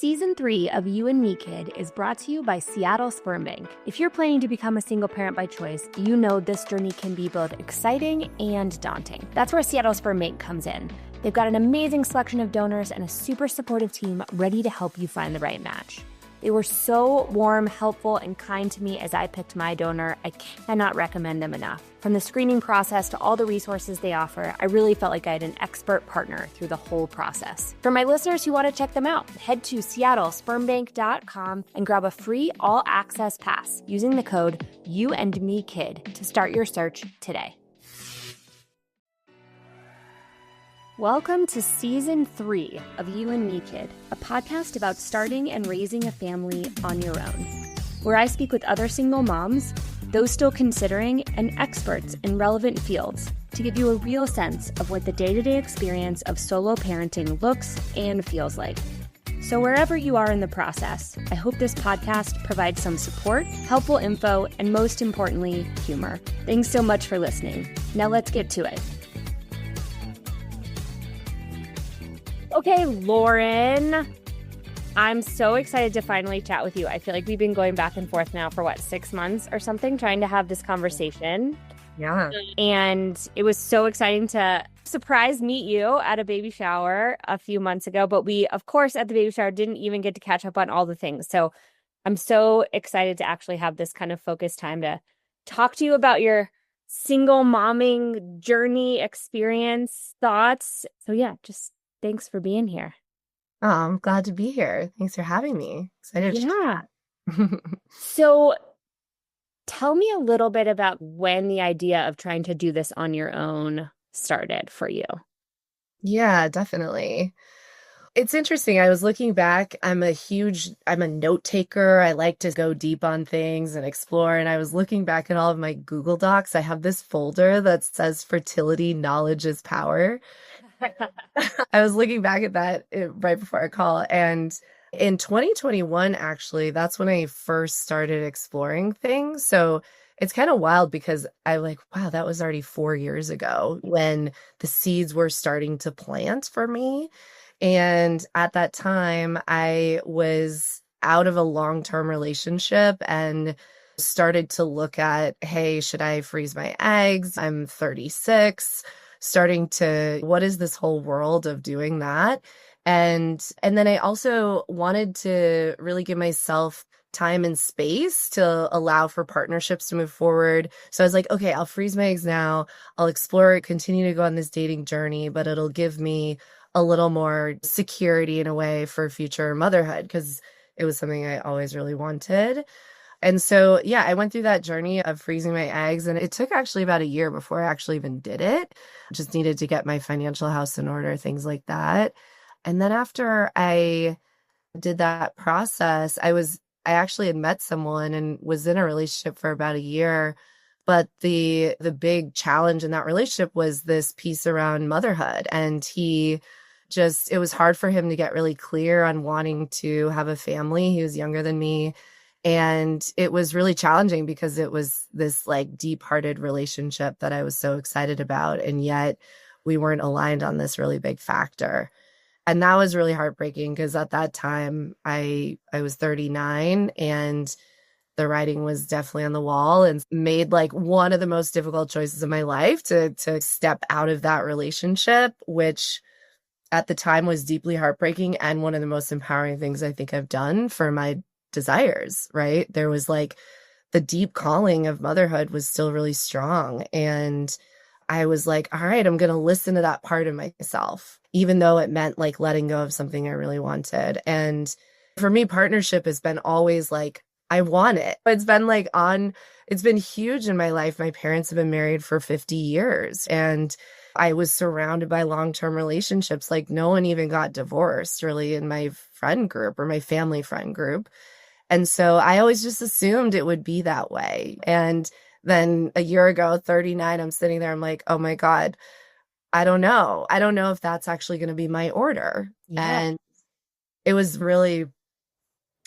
Season 3 of You and Me Kid is brought to you by Seattle Sperm Bank. If you're planning to become a single parent by choice, you know this journey can be both exciting and daunting. That's where Seattle Sperm Bank comes in. They've got an amazing selection of donors and a super supportive team ready to help you find the right match. They were so warm, helpful, and kind to me as I picked my donor. I cannot recommend them enough. From the screening process to all the resources they offer, I really felt like I had an expert partner through the whole process. For my listeners who want to check them out, head to seattlespermbank.com and grab a free all-access pass using the code YouAndMeKid to start your search today. Welcome to Season 3 of You and Me Kid, a podcast about starting and raising a family on your own, where I speak with other single moms, those still considering, and experts in relevant fields to give you a real sense of what the day-to-day experience of solo parenting looks and feels like. So wherever you are in the process, I hope this podcast provides some support, helpful info, and most importantly, humor. Thanks so much for listening. Now let's get to it. Okay, Lauren, I'm so excited to finally chat with you. I feel like we've been going back and forth now for 6 months or something, trying to have this conversation. Yeah. And it was so exciting to surprise meet you at a baby shower a few months ago. But we, of course, at the baby shower didn't even get to catch up on all the things. So I'm so excited to actually have this kind of focused time to talk to you about your single momming journey, experience, thoughts. So yeah, just thanks for being here. Oh, I'm glad to be here. Thanks for having me. Excited. Yeah. So tell me a little bit about when the idea of trying to do this on your own started for you. Yeah, definitely. It's interesting. I was looking back. I'm a note taker. I like to go deep on things and explore. And I was looking back at all of my Google Docs. I have this folder that says fertility knowledge is power. I was looking back at that right before our call. And in 2021, actually, that's when I first started exploring things. So it's kind of wild because I'm like, wow, that was already 4 years ago when the seeds were starting to plant for me. And at that time, I was out of a long-term relationship and started to look at, hey, should I freeze my eggs? I'm 36. Starting to, what is this whole world of doing that? And then I also wanted to really give myself time and space to allow for partnerships to move forward. So I was like, okay, I'll freeze my eggs now. I'll explore it, continue to go on this dating journey, but it'll give me a little more security in a way for future motherhood because it was something I always really wanted. And so, yeah, I went through that journey of freezing my eggs, and it took actually about a year before I actually even did it. Just needed to get my financial house in order, things like that. And then after I did that process, I actually had met someone and was in a relationship for about a year. But the big challenge in that relationship was this piece around motherhood. And it was hard for him to get really clear on wanting to have a family. He was younger than me. And it was really challenging because it was this deep-hearted relationship that I was so excited about. And yet we weren't aligned on this really big factor. And that was really heartbreaking because at that time I was 39 and the writing was definitely on the wall and made one of the most difficult choices of my life to step out of that relationship, which at the time was deeply heartbreaking and one of the most empowering things I think I've done for my desires, right? There was the deep calling of motherhood was still really strong. And I was like, all right, I'm going to listen to that part of myself, even though it meant letting go of something I really wanted. And for me, partnership has been always I want it. It's been it's been huge in my life. My parents have been married for 50 years and I was surrounded by long-term relationships. No one even got divorced really in my friend group or my family friend group. And so I always just assumed it would be that way. And then a year ago, 39, I'm sitting there, I'm like, oh my God, I don't know. I don't know if that's actually going to be my order. Yeah. And it was really,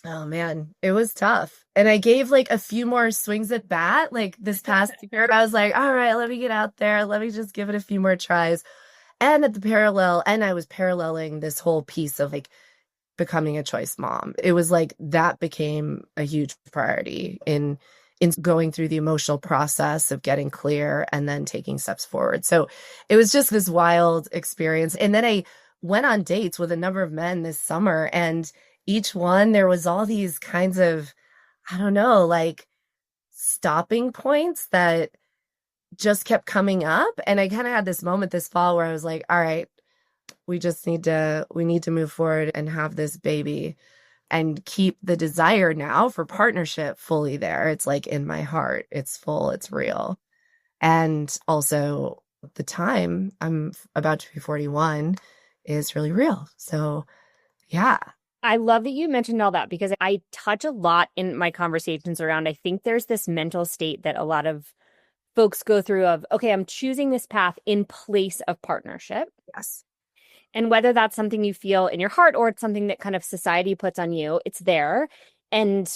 oh man, it was tough. And I gave a few more swings at bat. This past year, I was like, all right, let me get out there. Let me just give it a few more tries. And I was paralleling this whole piece of becoming a choice mom. It was like that became a huge priority in going through the emotional process of getting clear and then taking steps forward. So it was just this wild experience. And then I went on dates with a number of men this summer, and each one there was all these kinds of, I don't know, like stopping points that just kept coming up. And I kind of had this moment this fall where I was like, all right, we need to move forward and have this baby and keep the desire now for partnership fully there. It's like in my heart, it's full, it's real. And also the time, I'm about to be 41, is really real. So yeah. I love that you mentioned all that because I touch a lot in my conversations around, I think there's this mental state that a lot of folks go through of, okay, I'm choosing this path in place of partnership. Yes. And whether that's something you feel in your heart or it's something that kind of society puts on you, it's there. And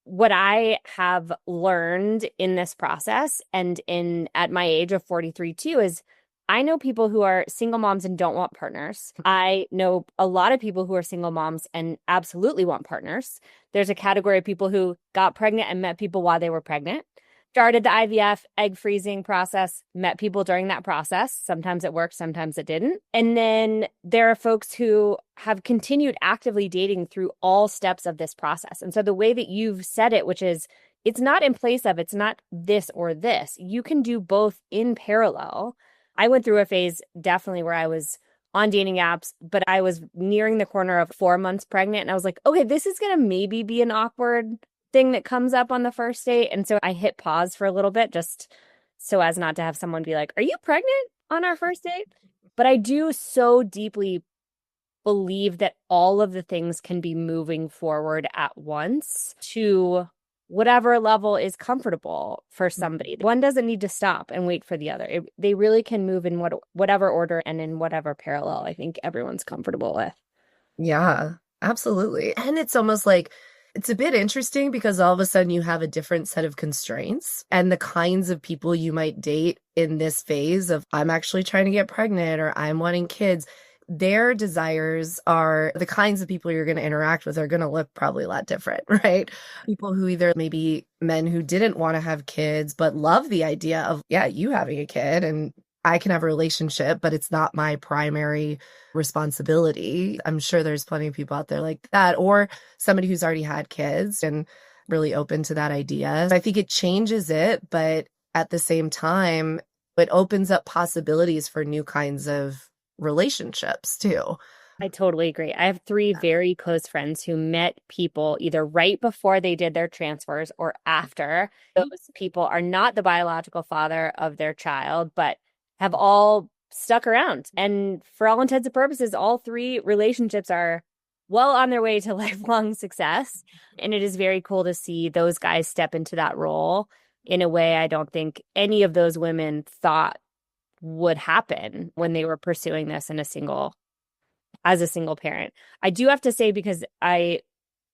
what I have learned in this process and in at my age of 43 too is I know people who are single moms and don't want partners. I know a lot of people who are single moms and absolutely want partners. There's a category of people who got pregnant and met people while they were pregnant. Started the IVF egg freezing process, met people during that process. Sometimes it worked, sometimes it didn't. And then there are folks who have continued actively dating through all steps of this process. And so the way that you've said it, which is it's not in place of, it's not this or this. You can do both in parallel. I went through a phase definitely where I was on dating apps, but I was nearing the corner of 4 months pregnant. And I was like, okay, this is going to maybe be an awkward thing that comes up on the first date. And so I hit pause for a little bit just so as not to have someone be like, are you pregnant on our first date? But I do so deeply believe that all of the things can be moving forward at once to whatever level is comfortable for somebody. One doesn't need to stop and wait for the other. They really can move in whatever order and in whatever parallel I think everyone's comfortable with. Yeah, absolutely. And it's almost like it's a bit interesting because all of a sudden you have a different set of constraints and the kinds of people you might date in this phase of I'm actually trying to get pregnant or I'm wanting kids. Their desires are the kinds of people you're going to interact with are going to look probably a lot different, right? People who either maybe men who didn't want to have kids, but love the idea of, yeah, you having a kid and I can have a relationship, but it's not my primary responsibility. I'm sure there's plenty of people out there like that, or somebody who's already had kids and really open to that idea. I think it changes it, but at the same time, it opens up possibilities for new kinds of relationships too. I totally agree. I have 3 very close friends who met people either right before they did their transfers or after. Those people are not the biological father of their child, but have all stuck around. And for all intents and purposes, all 3 relationships are well on their way to lifelong success. And it is very cool to see those guys step into that role in a way I don't think any of those women thought would happen when they were pursuing this as a single parent. I do have to say, because I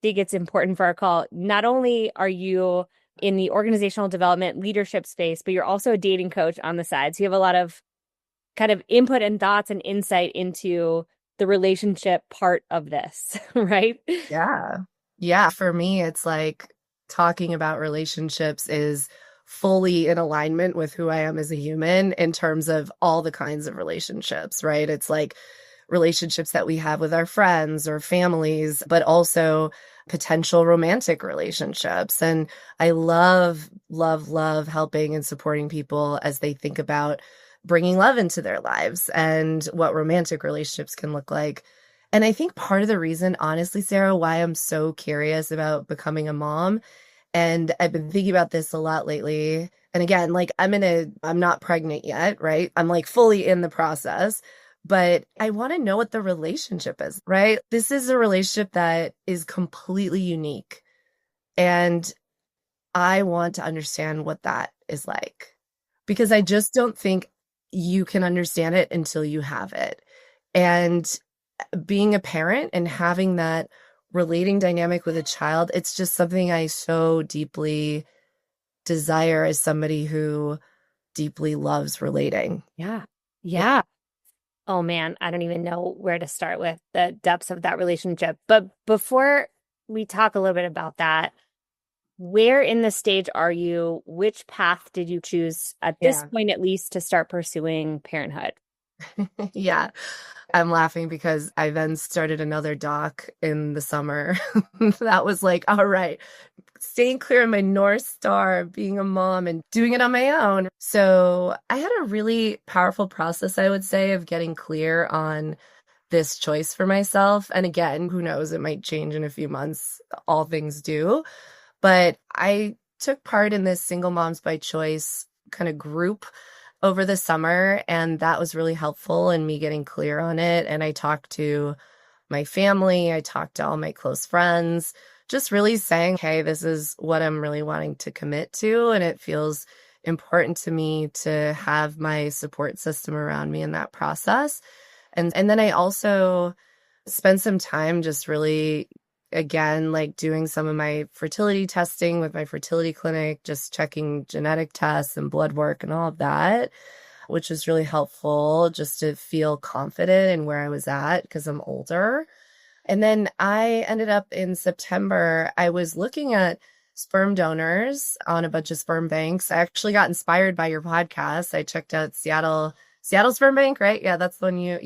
think it's important for our call, not only are you in the organizational development leadership space, but you're also a dating coach on the side. So you have a lot of kind of input and thoughts and insight into the relationship part of this, right? Yeah. Yeah. For me, it's like talking about relationships is fully in alignment with who I am as a human in terms of all the kinds of relationships, right? It's like relationships that we have with our friends or families, but also potential romantic relationships. And I love, love, love helping and supporting people as they think about bringing love into their lives and what romantic relationships can look like. And I think part of the reason, honestly, Sarah, why I'm so curious about becoming a mom, and I've been thinking about this a lot lately. And again, like I'm not pregnant yet, right? I'm like fully in the process, but I want to know what the relationship is, right? This is a relationship that is completely unique. And I want to understand what that is like because I just don't think you can understand it until you have it. And being a parent and having that relating dynamic with a child, it's just something I so deeply desire as somebody who deeply loves relating. Yeah. Yeah. Oh man, I don't even know where to start with the depths of that relationship. But before we talk a little bit about that, where in the stage are you? Which path did you choose at this Yeah. point, at least, to start pursuing parenthood? Yeah. I'm laughing because I then started another doc in the summer. That was like, all right, staying clear of my North Star, being a mom and doing it on my own. So I had a really powerful process, I would say, of getting clear on this choice for myself. And again, who knows, it might change in a few months. All things do. But I took part in this Single Moms by Choice kind of group over the summer, and that was really helpful in me getting clear on it. And I talked to my family, I talked to all my close friends, just really saying, hey, this is what I'm really wanting to commit to. And it feels important to me to have my support system around me in that process. And then I also spent some time just really, again, like doing some of my fertility testing with my fertility clinic, just checking genetic tests and blood work and all of that, which was really helpful just to feel confident in where I was at because I'm older. And then I ended up in September, I was looking at sperm donors on a bunch of sperm banks. I actually got inspired by your podcast. I checked out Seattle Sperm Bank, right? Yeah, that's the one you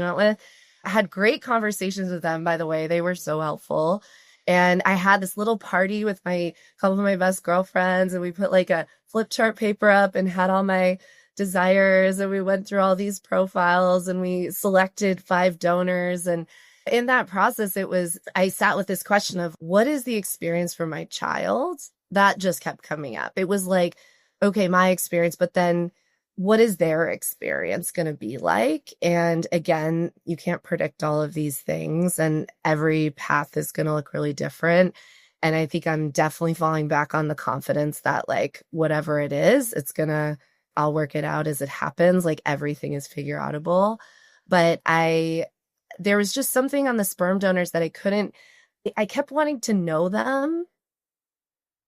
went with. I had great conversations with them, by the way. They were so helpful. And I had this little party with my couple of my best girlfriends, and we put like a flip chart paper up and had all my desires, and we went through all these profiles and we selected 5 donors. And in that process, I sat with this question of what is the experience for my child? That just kept coming up. It was like, okay, my experience, but then what is their experience going to be like? And again, you can't predict all of these things, and every path is going to look really different. And I think I'm definitely falling back on the confidence that, like, whatever it is, I'll work it out as it happens. Like, everything is figure outable. But there was just something on the sperm donors that I kept wanting to know them.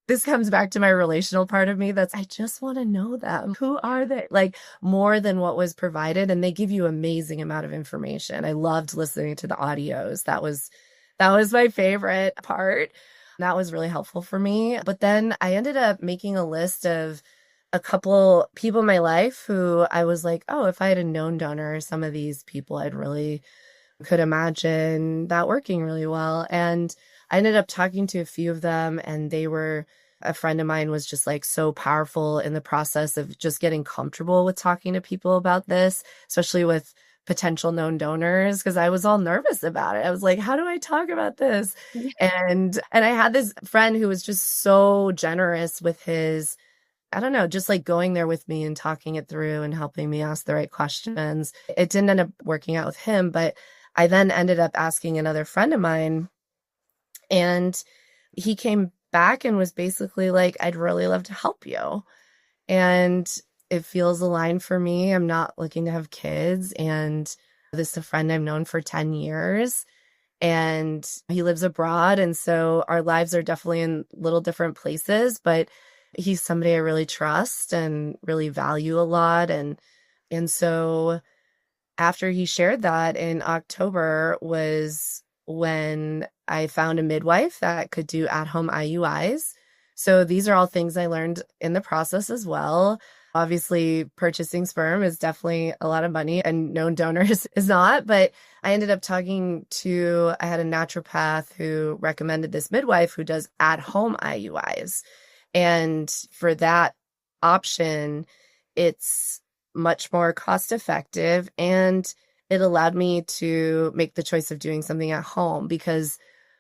This comes back to my relational part of me I just want to know them. Who are they? Like, more than what was provided. And they give you amazing amount of information. I loved listening to the audios. That was my favorite part. That was really helpful for me. But then I ended up making a list of a couple people in my life who I was like, oh, if I had a known donor, some of these people I'd really could imagine that working really well. And I ended up talking to a few of them, and a friend of mine was just like so powerful in the process of just getting comfortable with talking to people about this, especially with potential known donors, because I was all nervous about it. I was like, how do I talk about this? Yeah. And I had this friend who was just so generous with I don't know, just like going there with me and talking it through and helping me ask the right questions. It didn't end up working out with him, but I then ended up asking another friend of mine, and he came back and was basically like, I'd really love to help you. And it feels aligned for me. I'm not looking to have kids. And this is a friend I've known for 10 years, and he lives abroad. And so our lives are definitely in little different places, but he's somebody I really trust and really value a lot. And so after he shared that in October was when I found a midwife that could do at-home IUIs. So these are all things I learned in the process as well. Obviously, purchasing sperm is definitely a lot of money, and known donors is not. But I ended up I had a naturopath who recommended this midwife who does at-home IUIs. And for that option, it's much more cost effective, and it allowed me to make the choice of doing something at home, because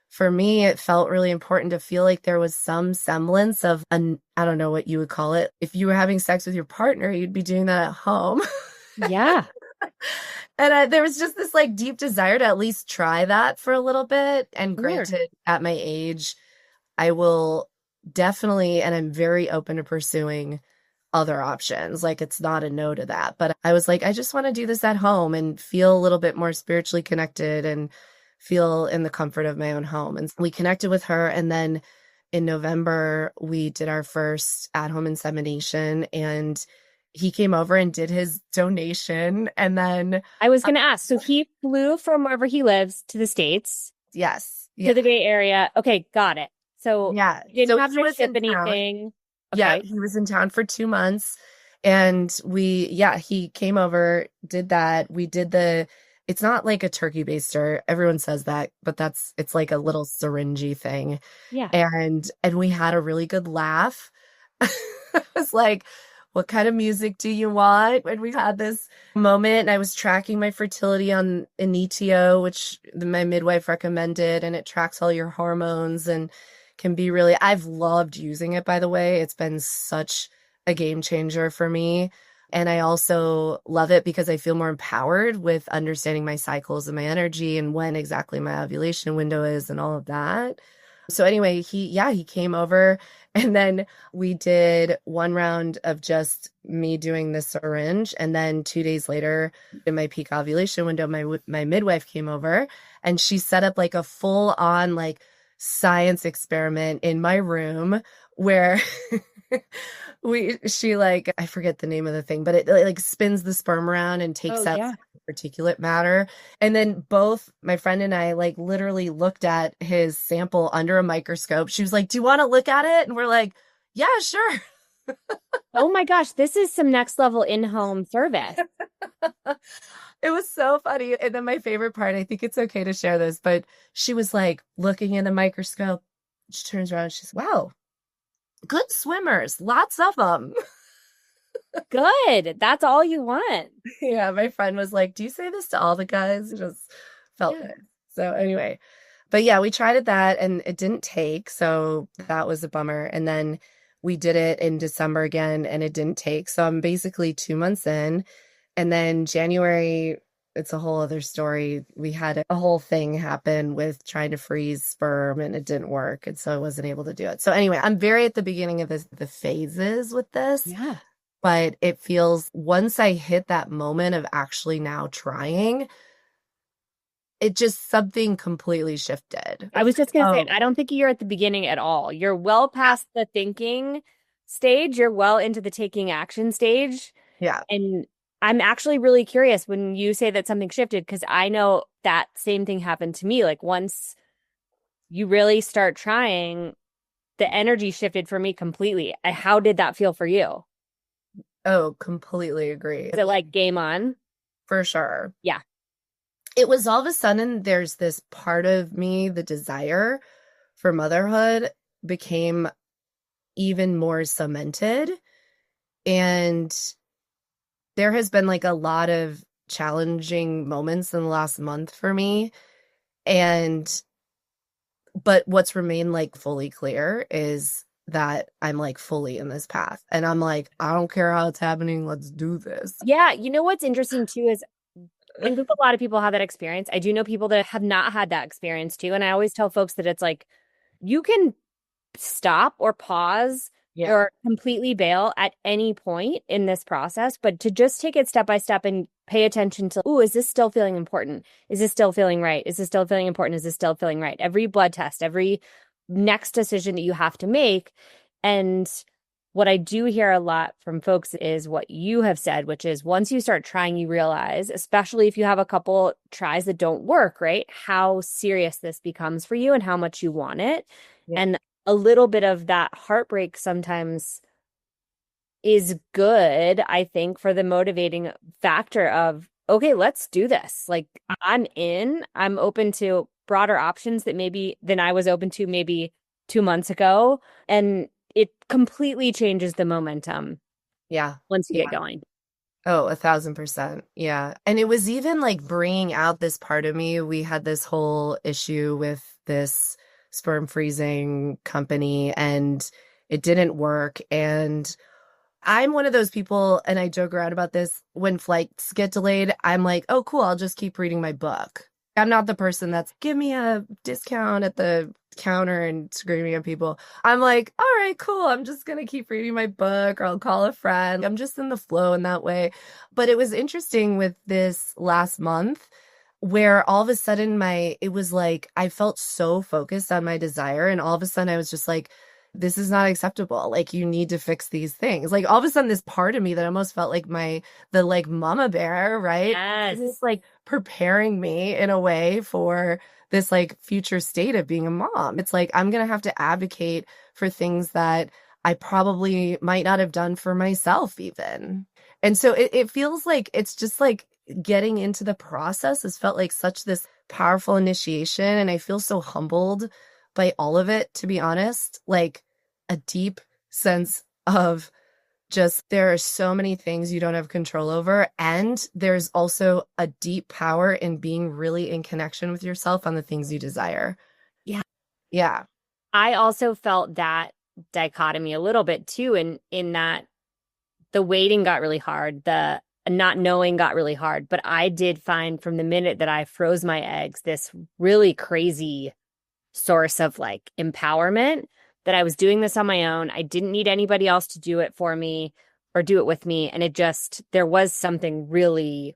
for me, it felt really important to feel like there was some semblance of I don't know what you would call it. If you were having sex with your partner, you'd be doing that at home. Yeah. And there was just this like deep desire to at least try that for a little bit. And Weird. granted, at my age, I will definitely, and I'm very open to pursuing other options. Like, it's not a no to that. But I was like, I just want to do this at home and feel a little bit more spiritually connected and feel in the comfort of my own home. And we connected with her. And then in November, we did our first at-home insemination. And he came over and did his donation. And then, I was going to ask. So he flew from wherever he lives to the States, yes. to Yeah. the Bay Area. Okay, got it. So Yeah. you didn't So have he to was ship in town. anything. Yeah. Okay. He was in town for 2 months. And he came over, did that. We did it's not like a turkey baster. Everyone says that, but it's like a little syringy thing. Yeah. And we had a really good laugh. I was like, what kind of music do you want? And we had this moment, and I was tracking my fertility on an ETO, which my midwife recommended, and it tracks all your hormones and can be really, I've loved using it, by the way. It's been such a game changer for me. And I also love it because I feel more empowered with understanding my cycles and my energy and when exactly my ovulation window is and all of that. So anyway, he came over, and then we did one round of just me doing the syringe. And then 2 days later, in my peak ovulation window, my midwife came over, and she set up like a full on like science experiment in my room where she like, I forget the name of the thing, but it like spins the sperm around and Oh, takes out yeah. particulate matter. And then both my friend and I like literally looked at his sample under a microscope. She was like, "Do you want to look at it?" And we're like, "Yeah, sure." Oh my gosh, this is some next level in-home service. It was so funny. And then my favorite part, I think it's okay to share this, but she was like looking in the microscope. She turns around and she's, "Wow, good swimmers, lots of them." Good. That's all you want. Yeah, my friend was like, "Do you say this to all the guys?" It just felt Yeah. good. So anyway, but yeah, we tried that and it didn't take, so that was a bummer. And then we did it in December again and it didn't take. So I'm basically 2 months in. And then January, it's a whole other story. We had a whole thing happen with trying to freeze sperm and it didn't work. And so I wasn't able to do it. So anyway, I'm very at the beginning of the phases with this. Yeah. But it feels once I hit that moment of actually now trying, it just something completely shifted. I was just going to say, Oh, I don't think you're at the beginning at all. You're well past the thinking stage. You're well into the taking action stage. yeah. And I'm actually really curious when you say that something shifted, because I know that same thing happened to me. Like once you really start trying, the energy shifted for me completely. How did that feel for you? Oh, completely agree. Is it like game on? For sure. Yeah. It was all of a sudden there's this part of me, the desire for motherhood became even more cemented. And there has been like a lot of challenging moments in the last month for me. But what's remained like fully clear is that I'm like fully in this path. And I'm like, I don't care how it's happening. Let's do this. Yeah. You know what's interesting too is I think a lot of people have that experience. I do know people that have not had that experience too. And I always tell folks that it's like you can stop or pause Yeah. or completely bail at any point in this process, but to just take it step by step and pay attention to, oh, is this still feeling important? Is this still feeling right? Is this still feeling important? Is this still feeling right? Every blood test, every next decision that you have to make. And what I do hear a lot from folks is what you have said, which is once you start trying, you realize, especially if you have a couple tries that don't work, right? How serious this becomes for you and how much you want it. Yeah. And a little bit of that heartbreak sometimes is good, I think, for the motivating factor of, okay, let's do this. Like I'm open to broader options that maybe than I was open to maybe 2 months ago. And it completely changes the momentum Yeah. once you Yeah. get going. Oh, 1,000%. Yeah. And it was even like bringing out this part of me. We had this whole issue with this sperm freezing company and it didn't work. And I'm one of those people, and I joke around about this, when flights get delayed, I'm like, oh, cool, I'll just keep reading my book. I'm not the person that's give me a discount at the counter and screaming at people. I'm like, all right, cool. I'm just going to keep reading my book or I'll call a friend. I'm just in the flow in that way. But it was interesting with this last month where all of a sudden it was like I felt so focused on my desire. And all of a sudden I was just like, this is not acceptable. Like, you need to fix these things. Like, all of a sudden, this part of me that almost felt like the like mama bear, right? Yes. It's like preparing me in a way for this like future state of being a mom. It's like, I'm going to have to advocate for things that I probably might not have done for myself even. And so it feels like it's just like getting into the process has felt like such this powerful initiation. And I feel so humbled by all of it, to be honest. Like a deep sense of just there are so many things you don't have control over. And there's also a deep power in being really in connection with yourself on the things you desire. Yeah. Yeah. I also felt that dichotomy a little bit too, in that the waiting got really hard, the not knowing got really hard. But I did find from the minute that I froze my eggs, this really crazy source of like empowerment that I was doing this on my own. I didn't need anybody else to do it for me or do it with me. And there was something really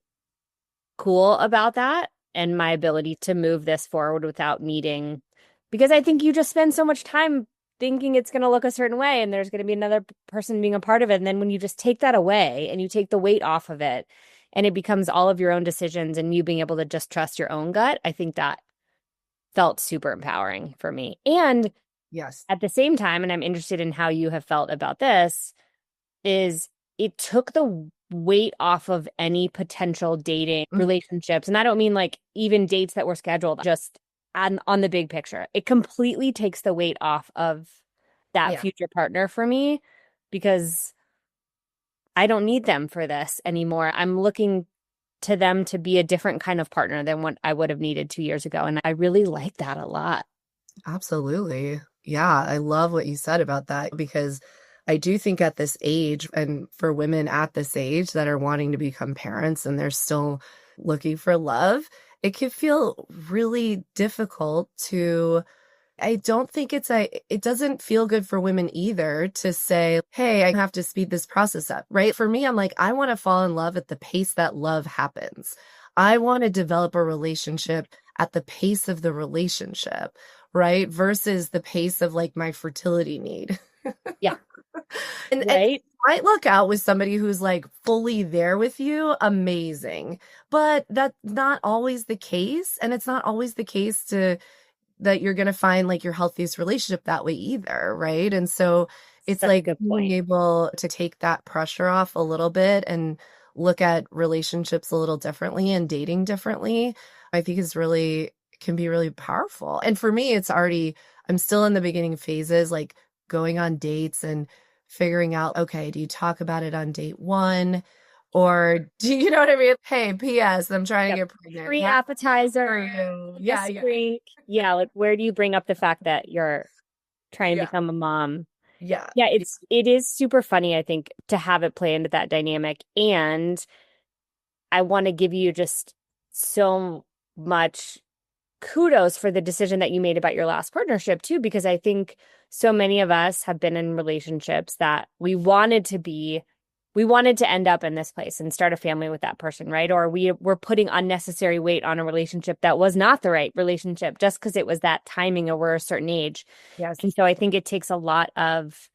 cool about that and my ability to move this forward without needing, because I think you just spend so much time thinking it's going to look a certain way and there's going to be another person being a part of it. And then when you just take that away and you take the weight off of it and it becomes all of your own decisions and you being able to just trust your own gut, I think that felt super empowering for me. And Yes. at the same time, and I'm interested in how you have felt about this, is it took the weight off of any potential dating relationships. And I don't mean like even dates that were scheduled, just on the big picture. It completely takes the weight off of that future partner for me because I don't need them for this anymore. I'm looking to them to be a different kind of partner than what I would have needed 2 years ago. And I really like that a lot. Absolutely. Yeah, I love what you said about that because I do think at this age, and for women at this age that are wanting to become parents and they're still looking for love, it can feel really difficult to. I don't think it doesn't feel good for women either to say, hey, I have to speed this process up, right? For me, I'm like, I want to fall in love at the pace that love happens. I want to develop a relationship at the pace of the relationship, right? Versus the pace of like my fertility need. Yeah. And right. Might look out with somebody who's like fully there with you, amazing. But that's not always the case. And it's not always the case that you're going to find like your healthiest relationship that way either, right? And so it's Such like a good being point. able to take that pressure off a little bit and look at relationships a little differently and dating differently, I think can be really powerful. And for me, I'm still in the beginning phases, like going on dates and figuring out, okay, do you talk about it on date one? Or do you know what I mean? Hey, P.S. I'm trying to get pregnant. Free appetizer. Yeah. Drink. Yeah. Like, where do you bring up the fact that you're trying to become a mom? Yeah. Yeah. It is super funny, I think, to have it play into that dynamic. And I want to give you just so much kudos for the decision that you made about your last partnership too, because I think so many of us have been in relationships that we wanted to end up in this place and start a family with that person, right? Or we were putting unnecessary weight on a relationship that was not the right relationship just because it was that timing or we're a certain age. Yes. And so I think it takes a lot of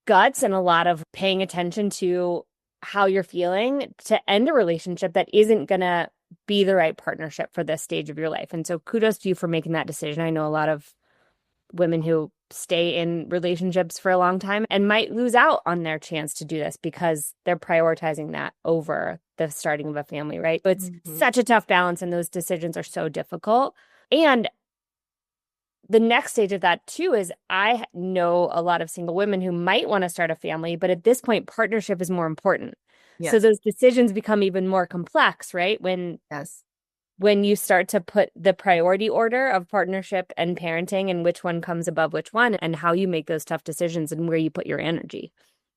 guts and a lot of paying attention to how you're feeling to end a relationship that isn't going to be the right partnership for this stage of your life. And so kudos to you for making that decision. I know a lot of women who stay in relationships for a long time and might lose out on their chance to do this because they're prioritizing that over the starting of a family, right? But it's such a tough balance and those decisions are so difficult. And the next stage of that too is I know a lot of single women who might want to start a family, but at this point, partnership is more important. Yes. So those decisions become even more complex, right? When you start to put the priority order of partnership and parenting and which one comes above which one and how you make those tough decisions and where you put your energy.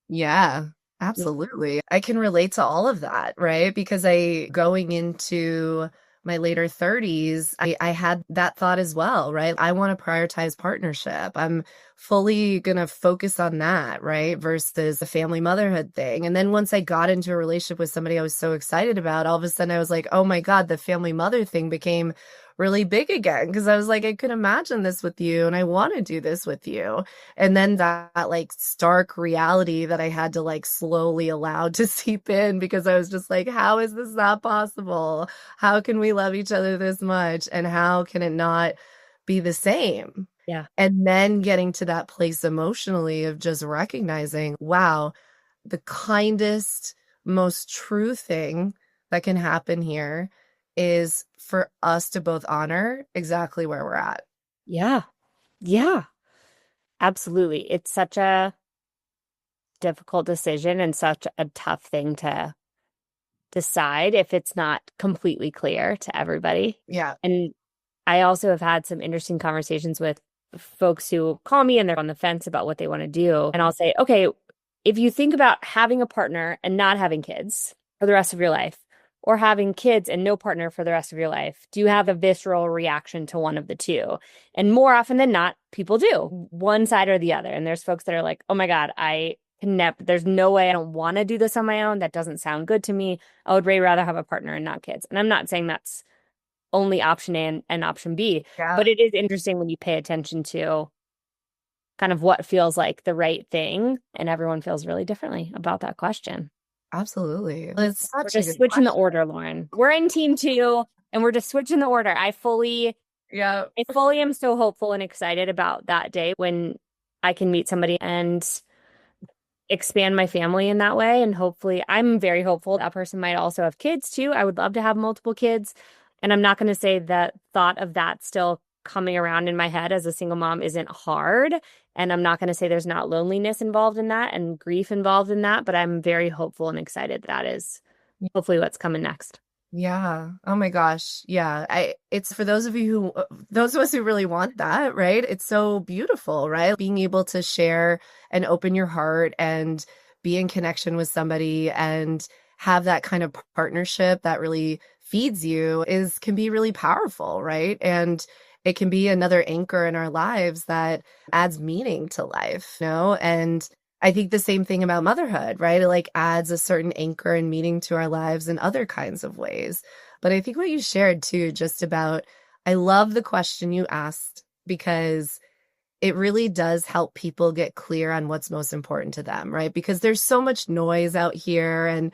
Yeah, absolutely. I can relate to all of that, right? Because going into my later 30s, I had that thought as well, right? I want to prioritize partnership. I'm fully going to focus on that, right? Versus the family motherhood thing. And then once I got into a relationship with somebody I was so excited about, all of a sudden I was like, oh my God, the family mother thing became really big again because I was like, I could imagine this with you and I want to do this with you. And then that like stark reality that I had to like slowly allow to seep in because I was just like, how is this not possible? How can we love each other this much? And how can it not be the same? Yeah. And then getting to that place emotionally of just recognizing, wow, the kindest, most true thing that can happen here is for us to both honor exactly where we're at. Yeah. Yeah. Absolutely. It's such a difficult decision and such a tough thing to decide if it's not completely clear to everybody. Yeah. And I also have had some interesting conversations with folks who call me and they're on the fence about what they want to do. And I'll say, okay, if you think about having a partner and not having kids for the rest of your life, or having kids and no partner for the rest of your life, do you have a visceral reaction to one of the two? And more often than not, people do, one side or the other. And there's folks that are like, oh my God, I can never, there's no way I don't want to do this on my own. That doesn't sound good to me. I would way rather have a partner and not kids. And I'm not saying that's only option A and option B. Yeah. But it is interesting when you pay attention to kind of what feels like the right thing. And everyone feels really differently about that question. Absolutely. It's We're such a just good switching the question. order, Lauren. We're in team 2 and we're just switching the order. Yeah. I fully am so hopeful and excited about that day when I can meet somebody and expand my family in that way. And hopefully, I'm very hopeful that person might also have kids too. I would love to have multiple kids. And I'm not going to say that thought of that still coming around in my head as a single mom isn't hard. And I'm not going to say there's not loneliness involved in that and grief involved in that. But I'm very hopeful and excited that is hopefully what's coming next. Yeah. Oh my gosh. Yeah. It's for those of you who, those of us who really want that, right? It's so beautiful, right? Being able to share and open your heart and be in connection with somebody and have that kind of partnership that really feeds you can be really powerful, right? And it can be another anchor in our lives that adds meaning to life, you know? And I think the same thing about motherhood, right? It like adds a certain anchor and meaning to our lives in other kinds of ways. But I think what you shared too, just about, I love the question you asked because it really does help people get clear on what's most important to them, right? Because there's so much noise out here and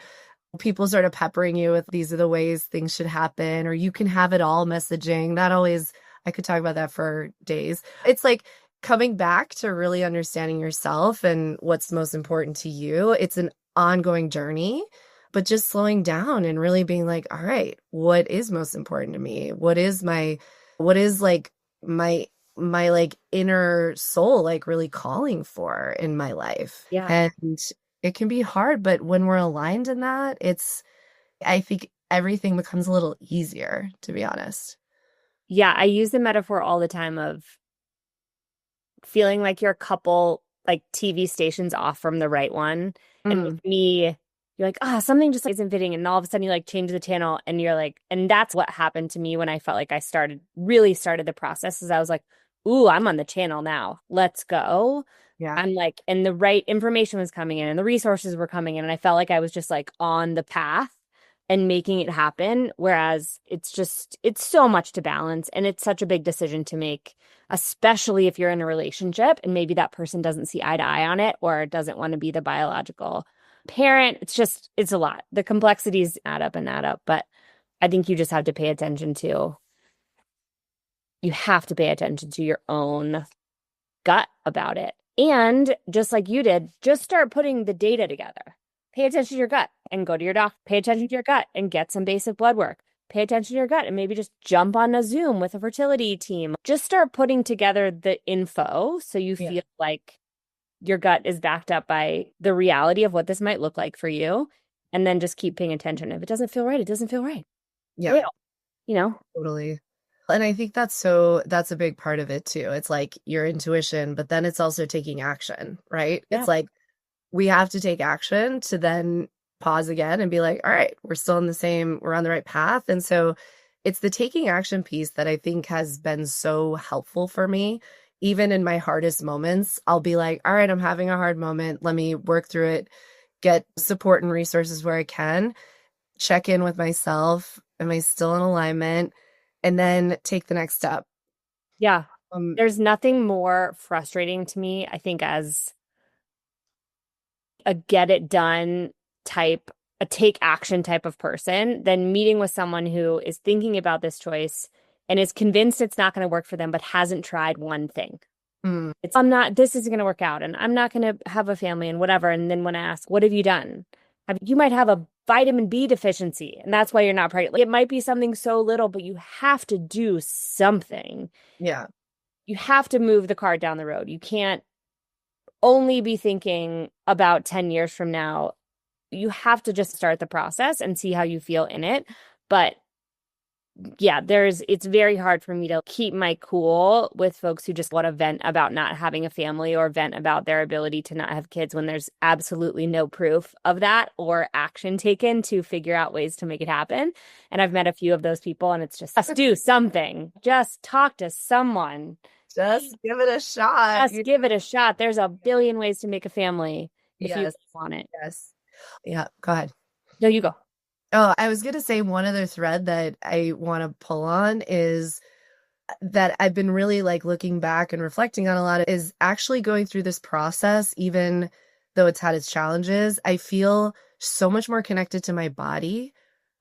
people sort of peppering you with these are the ways things should happen, or you can have it all messaging. That always, I could talk about that for days. It's like coming back to really understanding yourself and what's most important to you. It's an ongoing journey, but just slowing down and really being like, all right, what is most important to me? What is like my like inner soul like really calling for in my life? Yeah. And it can be hard, but when we're aligned in that, I think everything becomes a little easier, to be honest. Yeah. I use the metaphor all the time of feeling like you're a couple like TV stations off from the right one. And with Mm, me, you're like, something just like isn't fitting. And all of a sudden you like change the channel and you're like, and that's what happened to me when I felt like I really started the process is I was like, ooh, I'm on the channel now. Let's go. yeah. I'm like, and the right information was coming in and the resources were coming in. And I felt like I was just like on the path and making it happen. Whereas it's so much to balance and it's such a big decision to make, especially if you're in a relationship and maybe that person doesn't see eye to eye on it or doesn't want to be the biological parent. It's a lot. The complexities add up. But I think you just have to pay attention to, you have to pay attention to your own gut about it. And just like you did, just start putting the data together. Pay attention to your gut and go to your doctor. Pay attention to your gut and get some basic blood work. Pay attention to your gut and maybe just jump on a Zoom with a fertility team. Just start putting together the info so you Yeah. feel like your gut is backed up by the reality of what this might look like for you. And then just keep paying attention. If it doesn't feel right, it doesn't feel right. Yeah, Real, you know? totally. And I think that's a big part of it too. It's like your intuition, but then it's also taking action, right? Yeah. It's like we have to take action to then pause again and be like, all right, we're on the right path. And so it's the taking action piece that I think has been so helpful for me. Even in my hardest moments, I'll be like, all right, I'm having a hard moment. Let me work through it, get support and resources where I can, check in with myself. Am I still in alignment? and then take the next step. Yeah. Um, There's nothing more frustrating to me, I think, as a get it done type, a take action type of person than meeting with someone who is thinking about this choice and is convinced it's not going to work for them, but hasn't tried one thing. mm, I'm not, this isn't going to work out and I'm not going to have a family and whatever. And then when I ask, what have you done? You might have a vitamin B deficiency and that's why you're not pregnant. Like, it might be something so little, but you have to do something. yeah. You have to move the car down the road. You can't only be thinking about 10 years from now. You have to just start the process and see how you feel in it. But yeah, it's very hard for me to keep my cool with folks who just want to vent about not having a family or vent about their ability to not have kids when there's absolutely no proof of that or action taken to figure out ways to make it happen. And I've met a few of those people, and it's just do something, just talk to someone, Just give it a shot. just give it a shot. There's a billion ways to make a family if you Yes. want it. Yes. Yeah. Go ahead. No, you go. Oh, I was going to say one other thread that I want to pull on is that I've been really like looking back and reflecting on a lot is actually going through this process, even though it's had its challenges. I feel so much more connected to my body.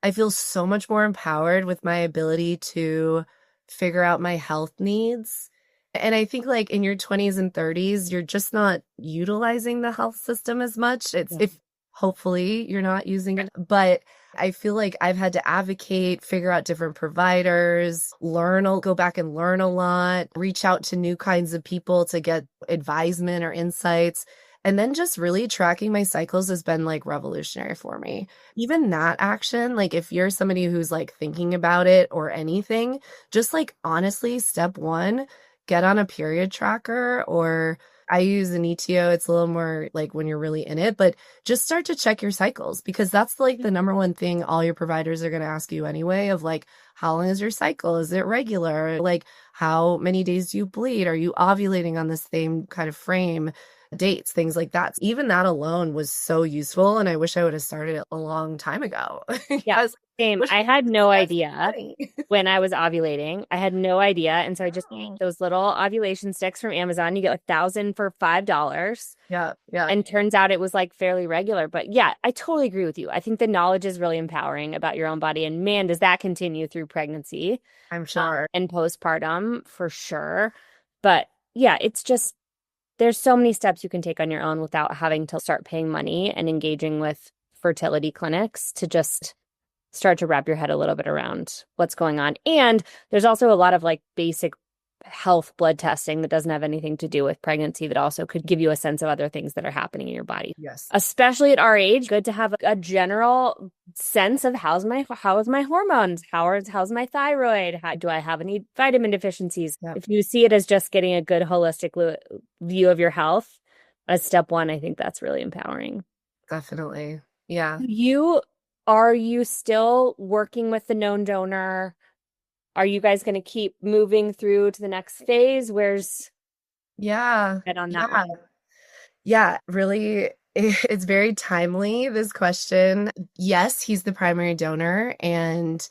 I feel so much more empowered with my ability to figure out my health needs. And I think like in your 20s and 30s, you're just not utilizing the health system as much. It's Yeah. if hopefully you're not using it, but I feel like I've had to advocate, figure out different providers, go back and learn a lot, reach out to new kinds of people to get advisement or insights. And then just really tracking my cycles has been like revolutionary for me. Even that action, like if you're somebody who's like thinking about it or anything, just like honestly, step one, get on a period tracker, or I use an ETO. It's a little more like when you're really in it, but just start to check your cycles because that's like the number one thing all your providers are going to ask you anyway of like, how long is your cycle? Is it regular? Like, how many days do you bleed? Are you ovulating on the same kind of frame? Dates, things like that. Even that alone was so useful. And I wish I would have started it a long time ago. Yeah, same. I had no idea money. when I was ovulating. I had no idea. And so I just ate those little ovulation sticks from Amazon. You get like 1,000 for $5. Yeah. Yeah. And turns out it was like fairly regular. But yeah, I totally agree with you. I think the knowledge is really empowering about your own body. And man, does that continue through pregnancy I'm sure. and postpartum for sure. But yeah, it's just there's so many steps you can take on your own without having to start paying money and engaging with fertility clinics to just start to wrap your head a little bit around what's going on. And there's also a lot of like basic health blood testing that doesn't have anything to do with pregnancy that also could give you a sense of other things that are happening in your body. Yes. Especially at our age, good to have a general sense of how's my hormones, how's my thyroid, do I have any vitamin deficiencies? Yep. If you see it as just getting a good holistic view of your health as step one, I think that's really empowering. Definitely. Yeah. Are you still working with the known donor? Are you guys going to keep moving through to the next phase? Where's head on that one? Yeah, really, it's very timely, this question. Yes, he's the primary donor, and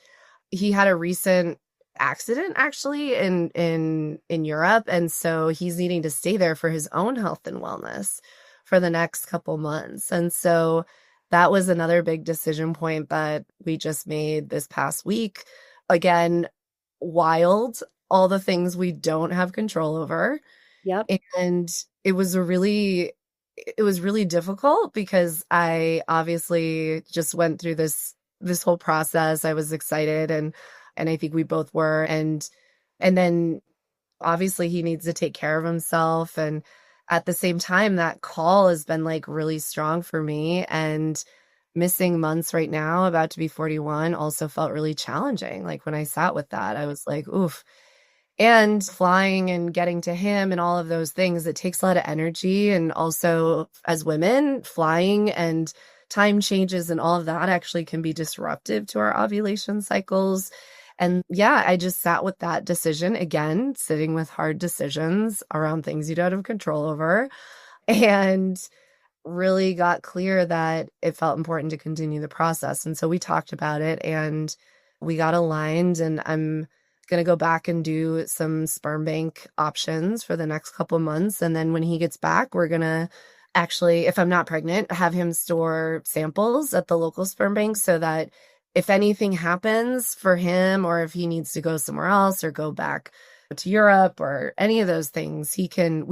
he had a recent accident actually in Europe, and so he's needing to stay there for his own health and wellness for the next couple months. And so that was another big decision point that we just made this past week. Again, wild, all the things we don't have control over. Yep. And it was really difficult because I obviously just went through this whole process. I was excited and I think we both were. And then obviously he needs to take care of himself. And at the same time, that call has been like really strong for me. And missing months right now, about to be 41, also felt really challenging. Like when I sat with that, I was like, oof. And flying and getting to him and all of those things, it takes a lot of energy. And also, as women, flying and time changes and all of that actually can be disruptive to our ovulation cycles. And yeah, I just sat with that decision again, sitting with hard decisions around things you don't have control over, and really got clear that it felt important to continue the process. And so we talked about it and we got aligned, and I'm going to go back and do some sperm bank options for the next couple months. And then when he gets back, we're going to actually, if I'm not pregnant, have him store samples at the local sperm bank so that if anything happens for him or if he needs to go somewhere else or go back to Europe or any of those things, we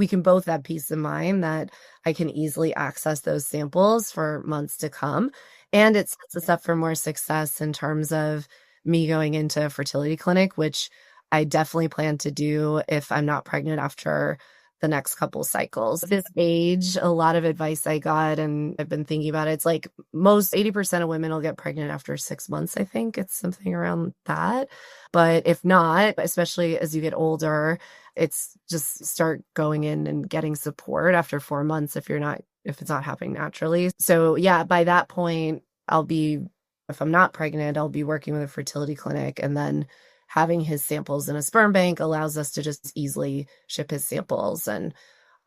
can both have peace of mind that I can easily access those samples for months to come. And it sets us up for more success in terms of me going into a fertility clinic, which I definitely plan to do if I'm not pregnant after the next couple cycles. This age, a lot of advice I got, and I've been thinking about it. It's like most 80% of women will get pregnant after 6 months. I think it's something around that. But if not, especially as you get older, it's just start going in and getting support after 4 months if it's not happening naturally. So yeah, by that point, if I'm not pregnant, I'll be working with a fertility clinic, and then having his samples in a sperm bank allows us to just easily ship his samples and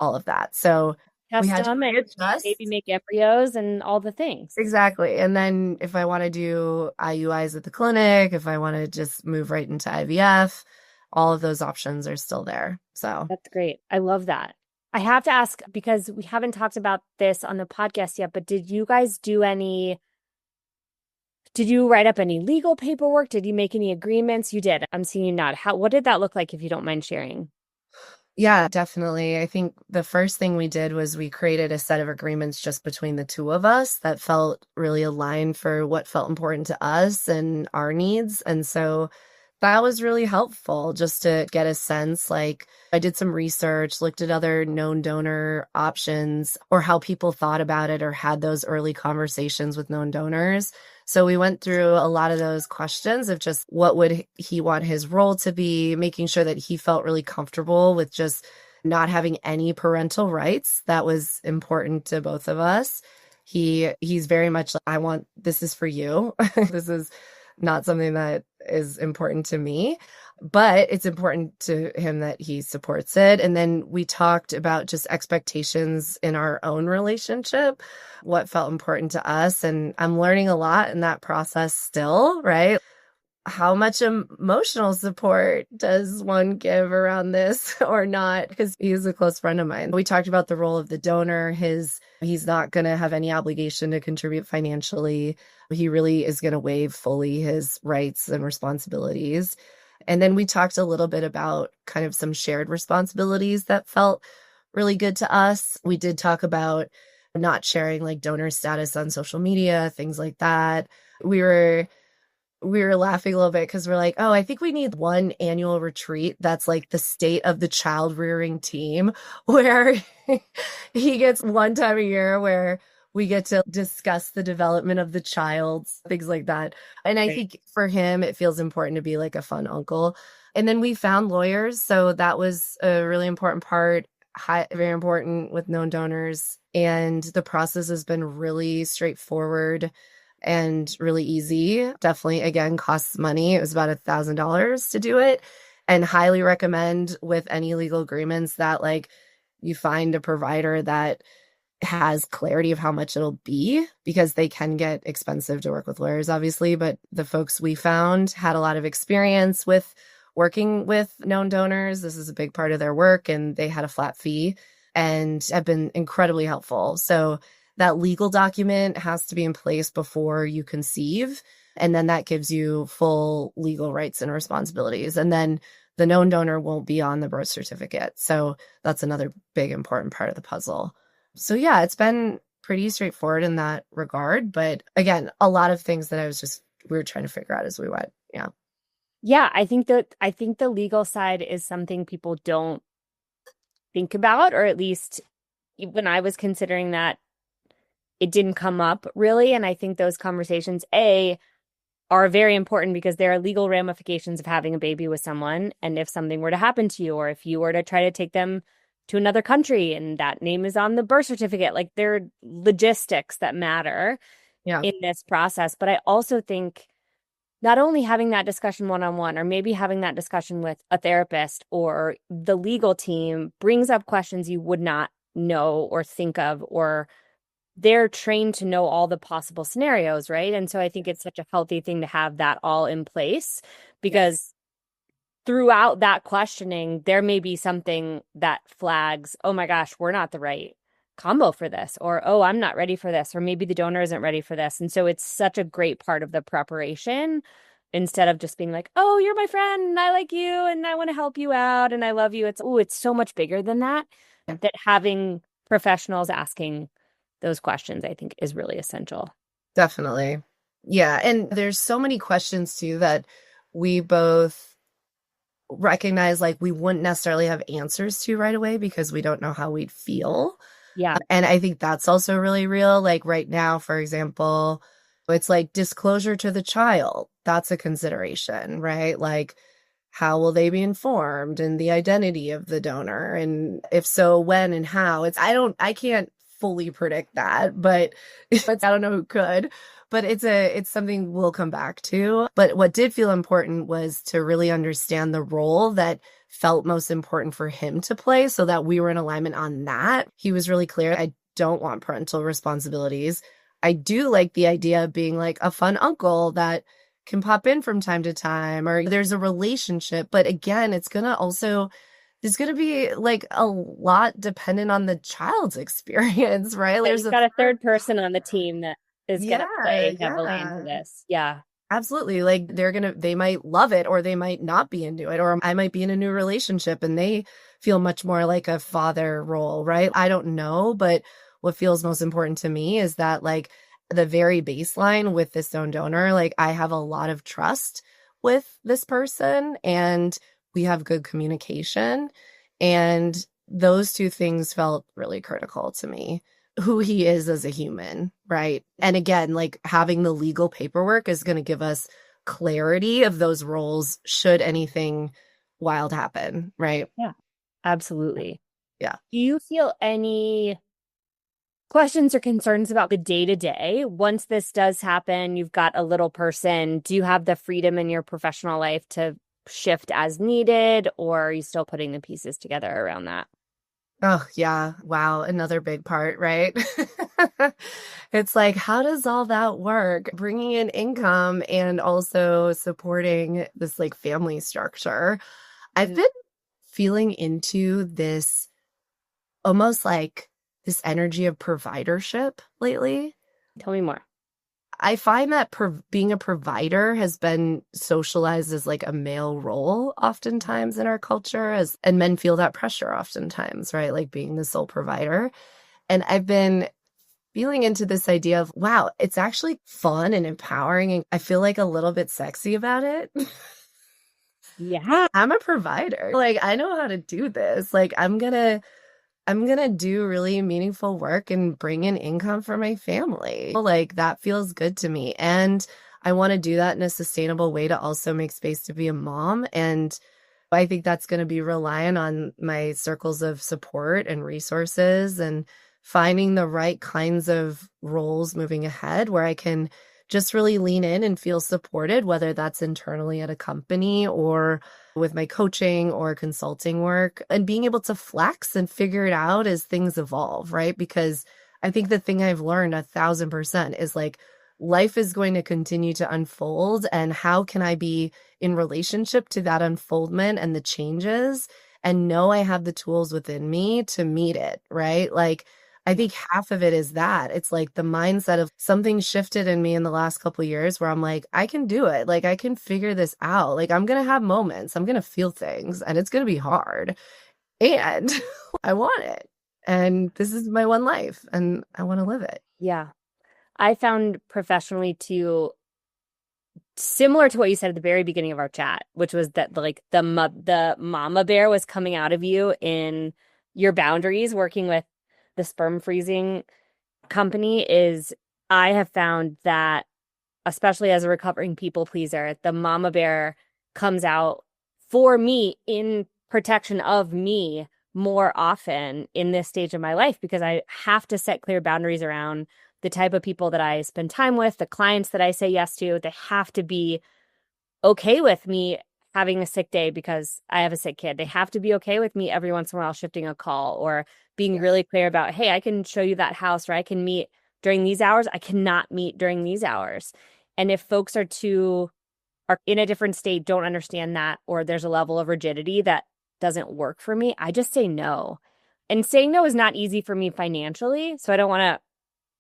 all of that. So we Test had to them and readjust. maybe make embryos and all the things. Exactly. And then if I want to do IUIs at the clinic, if I want to just move right into IVF, all of those options are still there. So That's great. I love that. I have to ask, because we haven't talked about this on the podcast yet, but did you write up any legal paperwork? Did you make any agreements? You did. I'm seeing you nod. What did that look like, if you don't mind sharing? yeah, definitely. I think the first thing we did was we created a set of agreements just between the two of us that felt really aligned for what felt important to us and our needs. And so that was really helpful just to get a sense. Like, I did some research, looked at other known donor options or how people thought about it or had those early conversations with known donors. So we went through a lot of those questions of just what would he want his role to be, making sure that he felt really comfortable with just not having any parental rights. That was important to both of us. He's very much like, this is for you. This is not something that is important to me, but it's important to him that he supports it. And then we talked about just expectations in our own relationship, what felt important to us. And I'm learning a lot in that process still, right? How much emotional support does one give around this or not? Because he's a close friend of mine. We talked about the role of the donor. He's not going to have any obligation to contribute financially. He really is going to waive fully his rights and responsibilities. And then we talked a little bit about kind of some shared responsibilities that felt really good to us. We did talk about not sharing like donor status on social media, things like that. We were laughing a little bit because we're like, oh, I think we need one annual retreat that's like the state of the child rearing team, where he gets one time a year where we get to discuss the development of the child, things like that. And I think for him, it feels important to be like a fun uncle. And then we found lawyers. So that was a really important part, very important with known donors. And the process has been really straightforward and really easy. Definitely, again, costs money. It was about $1,000 to do it, and highly recommend with any legal agreements that like you find a provider that has clarity of how much it'll be, because they can get expensive to work with lawyers, obviously. But the folks we found had a lot of experience with working with known donors. This is a big part of their work, and they had a flat fee and have been incredibly helpful. So that legal document has to be in place before you conceive. And then that gives you full legal rights and responsibilities. And then the known donor won't be on the birth certificate. So that's another big important part of the puzzle. So yeah, it's been pretty straightforward in that regard. But again, a lot of things that we were trying to figure out as we went. Yeah. Yeah, I think the legal side is something people don't think about, or at least when I was considering that, it didn't come up really. And I think those conversations, are very important because there are legal ramifications of having a baby with someone. And if something were to happen to you, or if you were to try to take them to another country and that name is on the birth certificate, like there are logistics that matter in this process. But I also think not only having that discussion one-on-one, or maybe having that discussion with a therapist or the legal team, brings up questions you would not know or think of, or they're trained to know all the possible scenarios, right? And so I think it's such a healthy thing to have that all in place, because throughout that questioning, there may be something that flags, oh my gosh, we're not the right combo for this, or oh, I'm not ready for this, or maybe the donor isn't ready for this. And so it's such a great part of the preparation instead of just being like, oh, you're my friend and I like you and I want to help you out and I love you. It's so much bigger than that, that having professionals asking those questions, I think, is really essential. Definitely. Yeah. And there's so many questions too that we both recognize like we wouldn't necessarily have answers to right away because we don't know how we'd feel. Yeah. And I think that's also really real. Like right now, for example, it's like disclosure to the child. That's a consideration, right? Like, how will they be informed and the identity of the donor? And if so, when and how? I can't fully predict that, but I don't know who could. But it's something we'll come back to. But what did feel important was to really understand the role that felt most important for him to play so that we were in alignment on that. He was really clear. I don't want parental responsibilities. I do like the idea of being like a fun uncle that can pop in from time to time, or there's a relationship. But again, there's going to be like a lot dependent on the child's experience, right? Yeah, There's you've got a third person on the team that is going to yeah, play heavily into this. Yeah. absolutely. Like they might love it or they might not be into it, or I might be in a new relationship and they feel much more like a father role, right? I don't know, but what feels most important to me is that like the very baseline with this donor, like I have a lot of trust with this person and we have good communication. And those two things felt really critical to me. Who he is as a human, right? And again, like having the legal paperwork is going to give us clarity of those roles should anything wild happen, right? Yeah, absolutely. Yeah. Do you feel any questions or concerns about the day to day? Once this does happen, you've got a little person. Do you have the freedom in your professional life to shift as needed, or are you still putting the pieces together around that? Oh, yeah. Wow. Another big part, right? It's like, how does all that work? Bringing in income and also supporting this like family structure. I've been feeling into this almost like this energy of providership lately. Tell me more. I find that being a provider has been socialized as like a male role oftentimes in our culture, and men feel that pressure oftentimes, right? Like being the sole provider. And I've been feeling into this idea of, wow, it's actually fun and empowering. And I feel like a little bit sexy about it. Yeah. I'm a provider. Like, I know how to do this. Like, I'm gonna do really meaningful work and bring in income for my family. Like that feels good to me. And I want to do that in a sustainable way to also make space to be a mom. And I think that's going to be relying on my circles of support and resources and finding the right kinds of roles moving ahead where I can just really lean in and feel supported, whether that's internally at a company or with my coaching or consulting work, and being able to flex and figure it out as things evolve, right? Because I think the thing I've learned 1,000% is like life is going to continue to unfold. And how can I be in relationship to that unfoldment and the changes and know I have the tools within me to meet it, right? Like, I think half of it is that it's like the mindset of something shifted in me in the last couple of years where I'm like, I can do it. Like, I can figure this out. Like, I'm going to have moments, I'm going to feel things, and it's going to be hard. And I want it. And this is my one life, and I want to live it. Yeah. I found professionally too, similar to what you said at the very beginning of our chat, which was that like the mama bear was coming out of you in your boundaries working with the sperm freezing company. Is I have found that, especially as a recovering people pleaser, the mama bear comes out for me in protection of me more often in this stage of my life, because I have to set clear boundaries around the type of people that I spend time with, the clients that I say yes to. They have to be okay with me having a sick day because I have a sick kid. They have to be okay with me every once in a while shifting a call or being really clear about, hey, I can show you that house, or I can meet during these hours. I cannot meet during these hours. And if folks are are in a different state, don't understand that, or there's a level of rigidity that doesn't work for me, I just say no. And saying no is not easy for me financially. So I don't want to,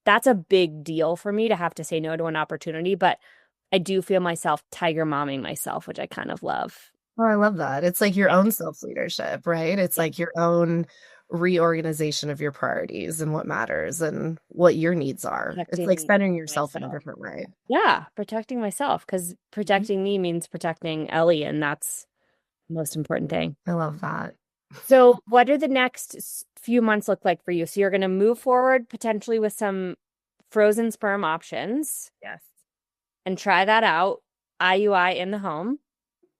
that's a big deal for me to have to say no to an opportunity. But I do feel myself tiger momming myself, which I kind of love. Oh, I love that. It's like your own self-leadership, right? It's like your own reorganization of your priorities and what matters and what your needs are. It's like Protecting centering yourself in a myself. different way. Yeah, protecting myself, because protecting me means protecting Ellie, and that's the most important thing. I love that. So what do the next few months look like for you? So you're going to move forward potentially with some frozen sperm options Yes. and try that out, IUI in the home,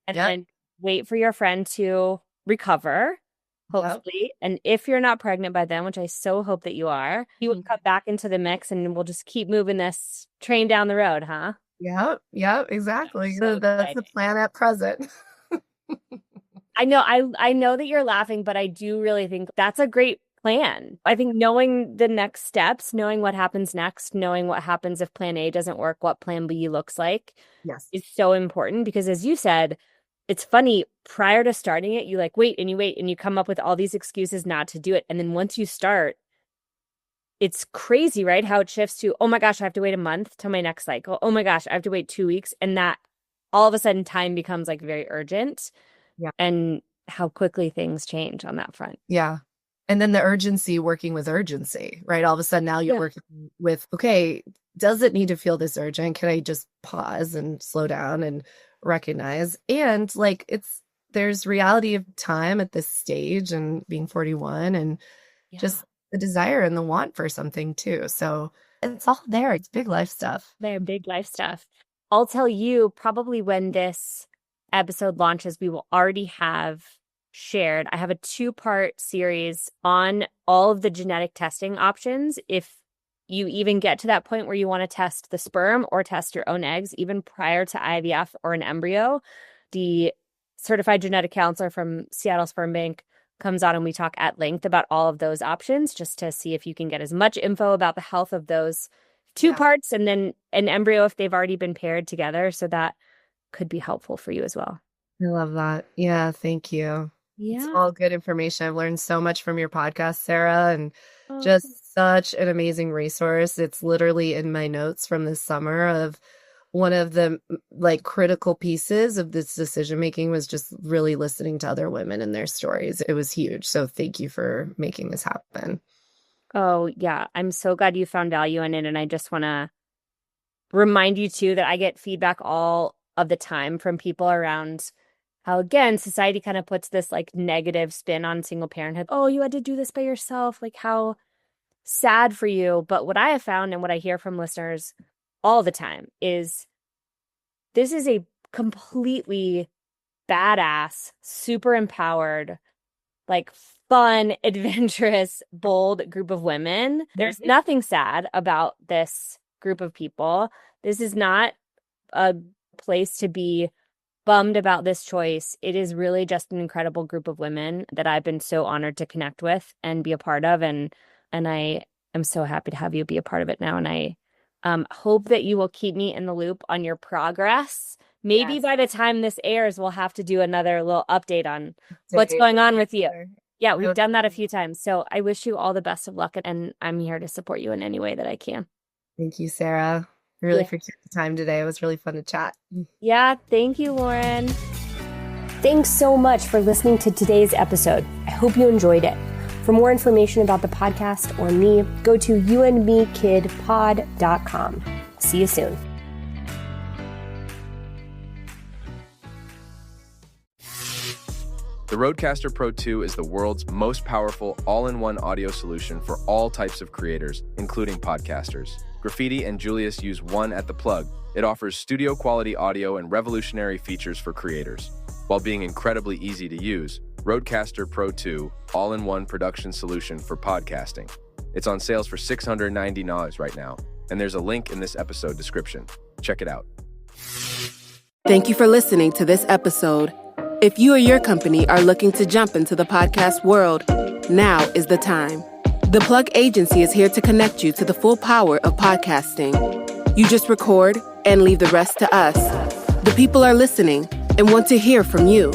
and Yep. then wait for your friend to recover, hopefully. And if you're not pregnant by then, which I so hope that you are, you will come back into the mix and we'll just keep moving this train down the road, huh? Yep, exactly. So That's the exciting. plan at present. I know that you're laughing, but I do really think that's a great plan. I think knowing the next steps, knowing what happens next, knowing what happens if plan A doesn't work, what plan B looks like Yes. is so important because as you said, it's funny, prior to starting it, you like wait and you come up with all these excuses not to do it. And then once you start, it's crazy, right? How it shifts to, oh my gosh, I have to wait a month till my next cycle. Oh my gosh, I have to wait 2 weeks. And that all of a sudden time becomes like very urgent. Yeah. And how quickly things change on that front. Yeah. And then the urgency working with urgency, right? All of a sudden now you're working with, okay, does it need to feel this urgent? Can I just pause and slow down and recognize? And like there's reality of time at this stage and being 41 and just the desire and the want for something too. So it's all there. It's big life stuff. They're big life stuff. I'll tell you probably when this episode launches, we will already have shared. I have a 2-part series on all of the genetic testing options. If you even get to that point where you want to test the sperm or test your own eggs, even prior to IVF or an embryo, the certified genetic counselor from Seattle Sperm Bank comes on and we talk at length about all of those options just to see if you can get as much info about the health of those 2 parts and then an embryo if they've already been paired together. So that could be helpful for you as well. I love that. Yeah, thank you. Yeah. It's all good information. I've learned so much from your podcast, Sarah, and just such an amazing resource. It's literally in my notes from this summer of one of the like critical pieces of this decision making was just really listening to other women and their stories. It was huge. So thank you for making this happen. Oh, yeah. I'm so glad you found value in it. And I just want to remind you too that I get feedback all of the time from people around how, again, society kind of puts this like negative spin on single parenthood. Oh, you had to do this by yourself. Like how sad for you. But what I have found and what I hear from listeners all the time is this is a completely badass, super empowered, like fun, adventurous, bold group of women. There's nothing sad about this group of people. This is not a place to be bummed about this choice. It is really just an incredible group of women that I've been so honored to connect with and be a part of. And I am so happy to have you be a part of it now. And I hope that you will keep me in the loop on your progress. Maybe by the time this airs, we'll have to do another little update on what's going on with you. Yeah, we've done that a few times. So I wish you all the best of luck, and I'm here to support you in any way that I can. Thank you, Sarah. Really appreciate the time today. It was really fun to chat. Yeah, thank you, Lauren. Thanks so much for listening to today's episode. I hope you enjoyed it. For more information about the podcast or me, go to youandmekidpod.com. See you soon. The Rodecaster Pro 2 is the world's most powerful all-in-one audio solution for all types of creators, including podcasters. Graffiti and Julius use one at the plug. It offers studio-quality audio and revolutionary features for creators. While being incredibly easy to use, Rodecaster Pro 2, all-in-one production solution for podcasting. It's on sales for $690 right now, and there's a link in this episode description. Check it out. Thank you for listening to this episode. If you or your company are looking to jump into the podcast world, now is the time. The Plug Agency is here to connect you to the full power of podcasting. You just record and leave the rest to us. The people are listening and want to hear from you.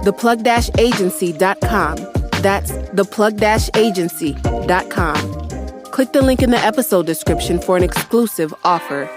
Theplug-agency.com. That's theplug-agency.com. Click the link in the episode description for an exclusive offer.